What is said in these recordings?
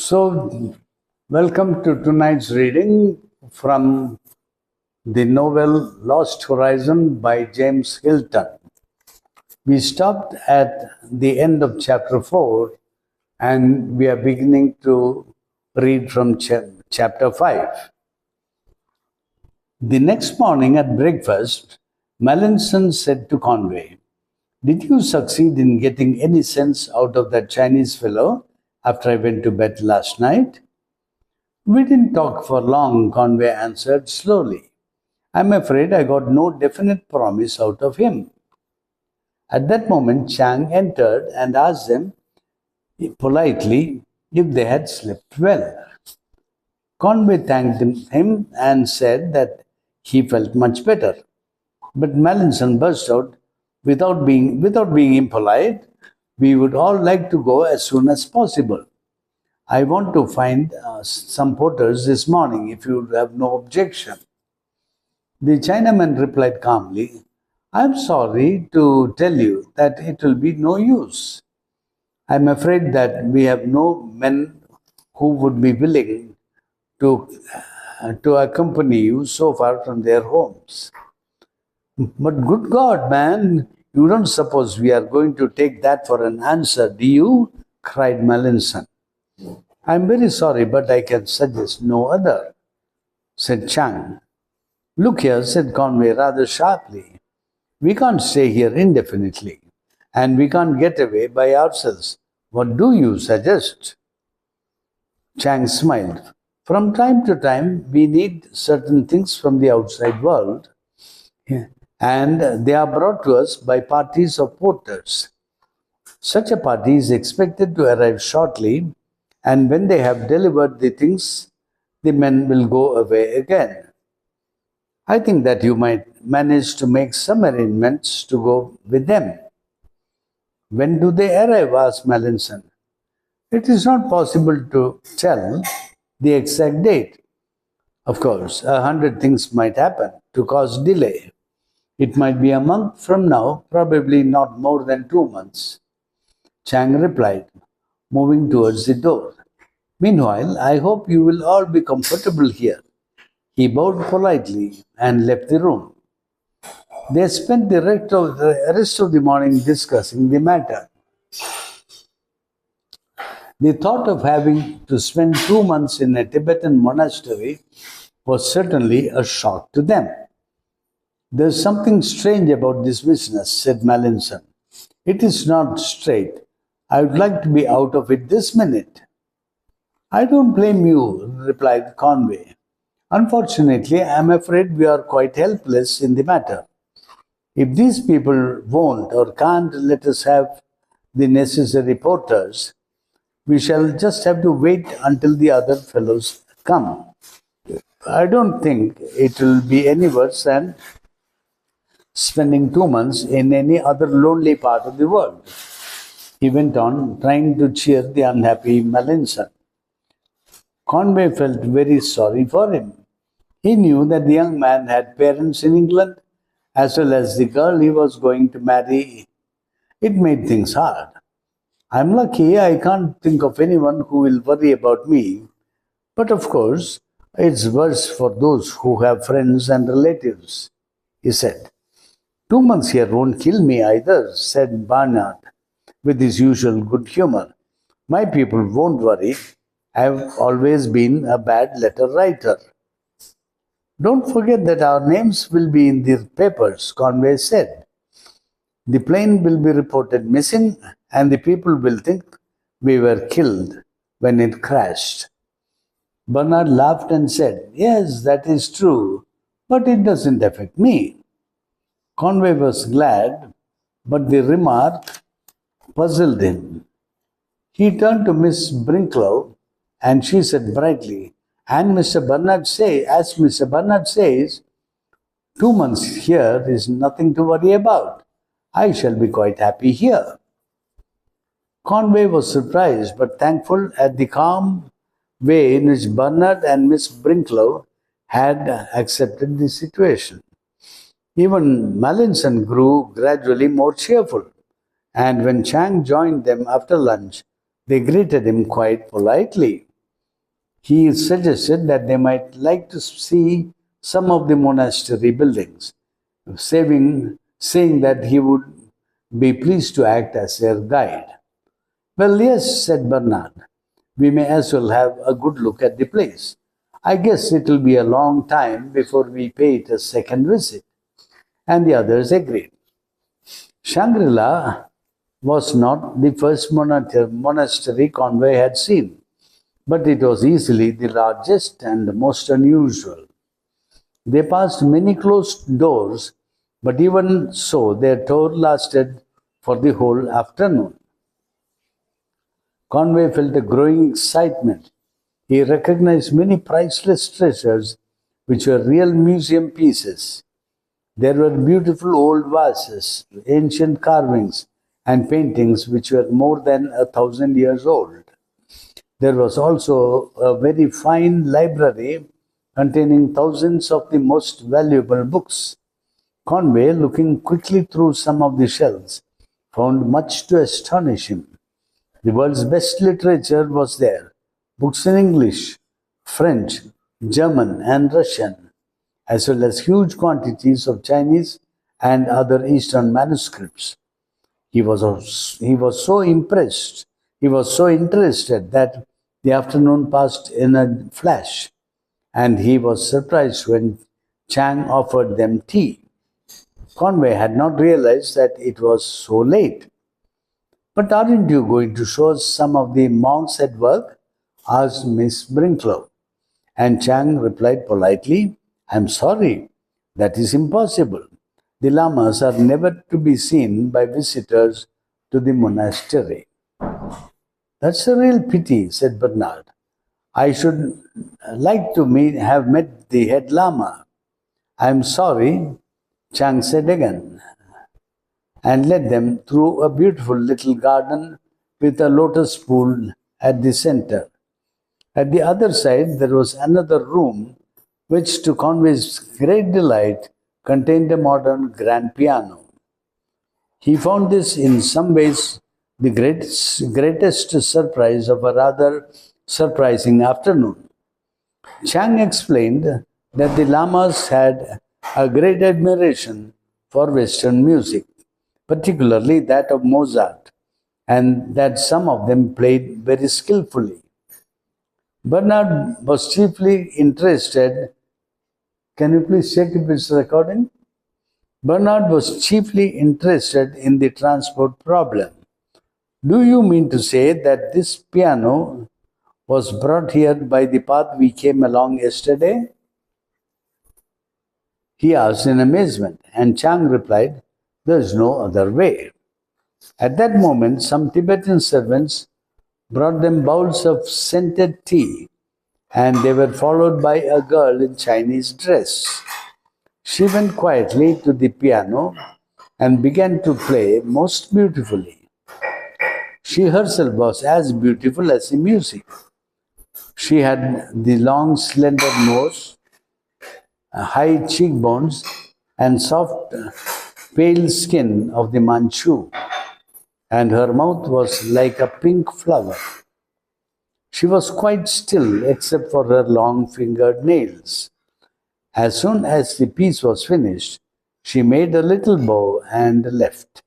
So, welcome to tonight's reading from the novel Lost Horizon by James Hilton. We stopped at the end of chapter 4 and we are beginning to read from chapter 5. The next morning at breakfast, Mallinson said to Conway, "Did you succeed in getting any sense out of that Chinese fellow after I went to bed last night?" "We didn't talk for long," Conway answered slowly. "I'm afraid I got no definite promise out of him." At that moment, Chang entered and asked them politely if they had slept well. Conway thanked him and said that he felt much better. But Mallinson burst out, without being impolite, "We would all like to go as soon as possible. I want to find some porters this morning if you have no objection." The Chinaman replied calmly, "I'm sorry to tell you that it will be no use. I'm afraid that we have no men who would be willing to accompany you so far from their homes." "But good God, man, you don't suppose we are going to take that for an answer, do you?" cried Mallinson. "I'm very sorry, but I can suggest no other," said Chang. "Look here," said Conway rather sharply. "We can't stay here indefinitely, and we can't get away by ourselves. What do you suggest?" Chang smiled. "From time to time, we need certain things from the outside world, and they are brought to us by parties of porters. Such a party is expected to arrive shortly, and when they have delivered the things, the men will go away again. I think that you might manage to make some arrangements to go with them." "When do they arrive?" asked Mallinson. "It is not possible to tell the exact date. Of course, 100 things might happen to cause delay. It might be a month from now, probably not more than 2 months," Chang replied, moving towards the door. "Meanwhile, I hope you will all be comfortable here." He bowed politely and left the room. They spent the rest of the morning discussing the matter. The thought of having to spend 2 months in a Tibetan monastery was certainly a shock to them. "There's something strange about this business," said Mallinson. "It is not straight. I would like to be out of it this minute." "I don't blame you," replied Conway. "Unfortunately, I am afraid we are quite helpless in the matter. If these people won't or can't let us have the necessary porters, we shall just have to wait until the other fellows come. I don't think it will be any worse than spending 2 months in any other lonely part of the world," he went on, trying to cheer the unhappy Mallinson. Conway felt very sorry for him. He knew that the young man had parents in England, as well as the girl he was going to marry. It made things hard. "I'm lucky I can't think of anyone who will worry about me. But of course, it's worse for those who have friends and relatives," he said. "2 months here won't kill me either," said Barnard with his usual good humor. "My people won't worry. I've always been a bad letter writer." "Don't forget that our names will be in the papers," Conway said. "The plane will be reported missing, and the people will think we were killed when it crashed." Bernard laughed and said, "Yes, that is true, but it doesn't affect me." Conway was glad, but the remark puzzled him. He turned to Miss Brinklow, and she said brightly, as Mr. Bernard says, 2 months here is nothing to worry about. I shall be quite happy here." Conway was surprised but thankful at the calm way in which Bernard and Miss Brinklow had accepted the situation. Even Mallinson grew gradually more cheerful, and when Chang joined them after lunch, they greeted him quite politely. He suggested that they might like to see some of the monastery buildings, saying that he would be pleased to act as their guide. Well, yes, said Bernard. We may as well have a good look at the place. I guess it will be a long time before we pay it a second visit. And the others agreed. Shangri-La was not the first monastery Conway had seen, but it was easily the largest and the most unusual. They passed many closed doors, but even so, their tour lasted for the whole afternoon. Conway felt a growing excitement. He recognized many priceless treasures which were real museum pieces. There were beautiful old vases, ancient carvings, and paintings which were more than 1,000 years old. There was also a very fine library containing thousands of the most valuable books. Conway, looking quickly through some of the shelves, found much to astonish him. The world's best literature was there, books in English, French, German, and Russian, as well as huge quantities of Chinese and other Eastern manuscripts. He was so impressed, he was so interested that the afternoon passed in a flash, and he was surprised when Chang offered them tea. Conway had not realized that it was so late. But aren't you going to show us some of the monks at work? Asked Miss Brinklow. And Chang replied politely, I'm sorry, that is impossible. The lamas are never to be seen by visitors to the monastery. That's a real pity, said Bernard. I should like to have met the head lama. I'm sorry, Chang said again, and led them through a beautiful little garden with a lotus pool at the center. At the other side, there was another room which, to Conway's great delight, contained a modern grand piano. He found this in some ways the greatest surprise of a rather surprising afternoon. Chang explained that the lamas had a great admiration for Western music, particularly that of Mozart, and that some of them played very skillfully. Bernard was chiefly interested. Can you please check if it's recording? Bernard was chiefly interested in the transport problem. Do you mean to say that this piano was brought here by the path we came along yesterday? He asked in amazement, and Chang replied, There's no other way. At that moment, some Tibetan servants brought them bowls of scented tea, and they were followed by a girl in Chinese dress. She went quietly to the piano and began to play most beautifully. She herself was as beautiful as the music. She had the long, slender nose, high cheekbones, and soft, pale skin of the Manchu, and her mouth was like a pink flower. She was quite still except for her long fingered nails. As soon as the piece was finished, she made a little bow and left.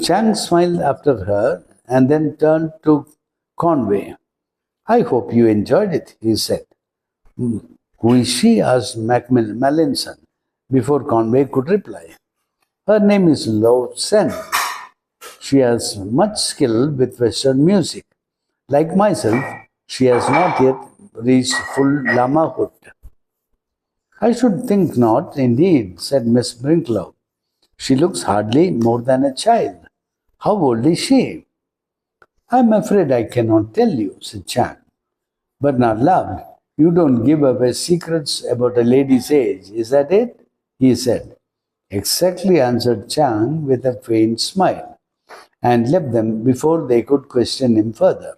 Chang smiled after her and then turned to Conway. I hope you enjoyed it, he said. Who is she? Asked Mallinson before Conway could reply. Her name is Lo Sen. She has much skill with Western music. Like myself, she has not yet reached full lamahood. I should think not, indeed, said Miss Brinklow. She looks hardly more than a child. How old is she? I'm afraid I cannot tell you, said Chang. Bernard laughed. You don't give away secrets about a lady's age, is that it? He said. Exactly, answered Chang with a faint smile, and left them before they could question him further.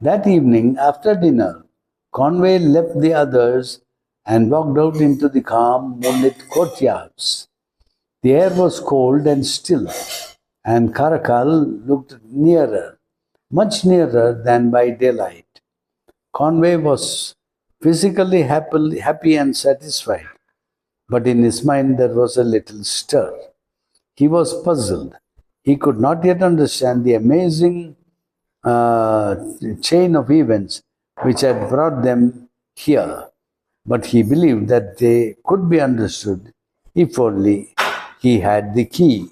That evening, after dinner, Conway left the others and walked out into the calm, moonlit courtyards. The air was cold and still, and Karakal looked nearer, much nearer than by daylight. Conway was physically happy and satisfied, but in his mind there was a little stir. He was puzzled. He could not yet understand the amazing uh, chain of events which had brought them here, but he believed that they could be understood if only he had the key.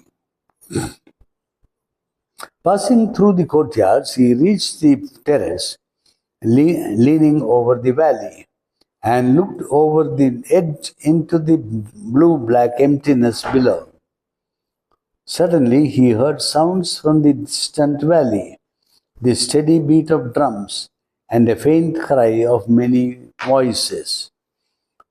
Passing through the courtyards, he reached the terrace, leaning over the valley, and looked over the edge into the blue black emptiness below. Suddenly, he heard sounds from the distant valley, the steady beat of drums, and a faint cry of many voices.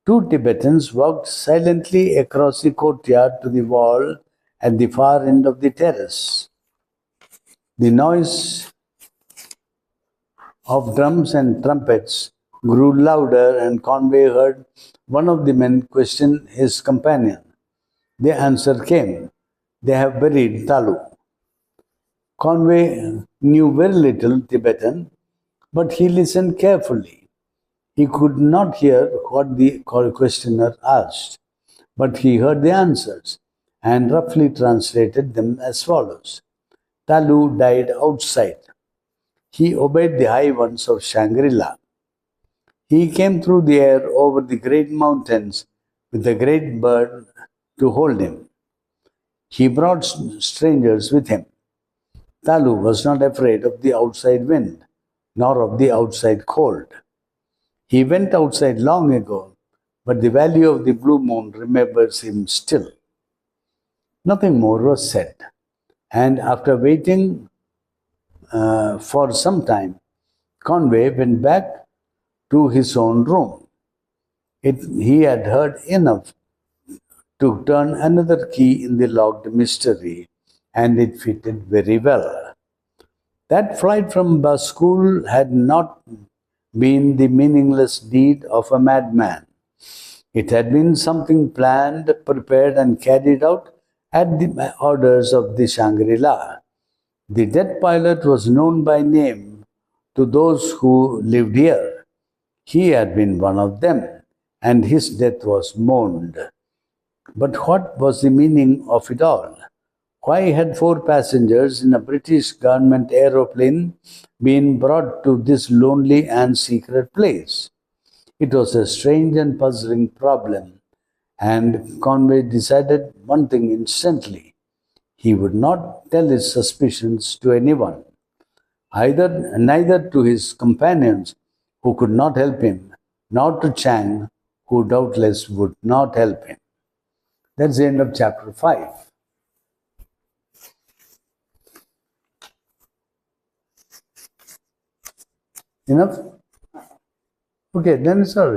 Two Tibetans walked silently across the courtyard to the wall at the far end of the terrace. The noise of drums and trumpets grew louder, and Conway heard one of the men question his companion. The answer came, "They have buried Talu." Conway knew very little Tibetan, but he listened carefully. He could not hear what the questioner asked, but he heard the answers and roughly translated them as follows. Talu died outside. He obeyed the high ones of Shangri-La. He came through the air over the great mountains with a great bird to hold him. He brought strangers with him. Talu was not afraid of the outside wind, nor of the outside cold. He went outside long ago, but the valley of the blue moon remembers him still. Nothing more was said, and after waiting for some time, Conway went back to his own room. He had heard enough to turn another key in the locked mystery, and it fitted very well. That flight from bus school had not been the meaningless deed of a madman. It had been something planned, prepared, and carried out at the orders of the Shangri-La. The dead pilot was known by name to those who lived here. He had been one of them, and his death was mourned. But what was the meaning of it all? Why had four passengers in a British government aeroplane been brought to this lonely and secret place? It was a strange and puzzling problem, and Conway decided one thing instantly. He would not tell his suspicions to anyone, neither to his companions who could not help him, nor to Chang, who doubtless would not help him. That's the end of chapter 5. Enough? Okay, then it's all right.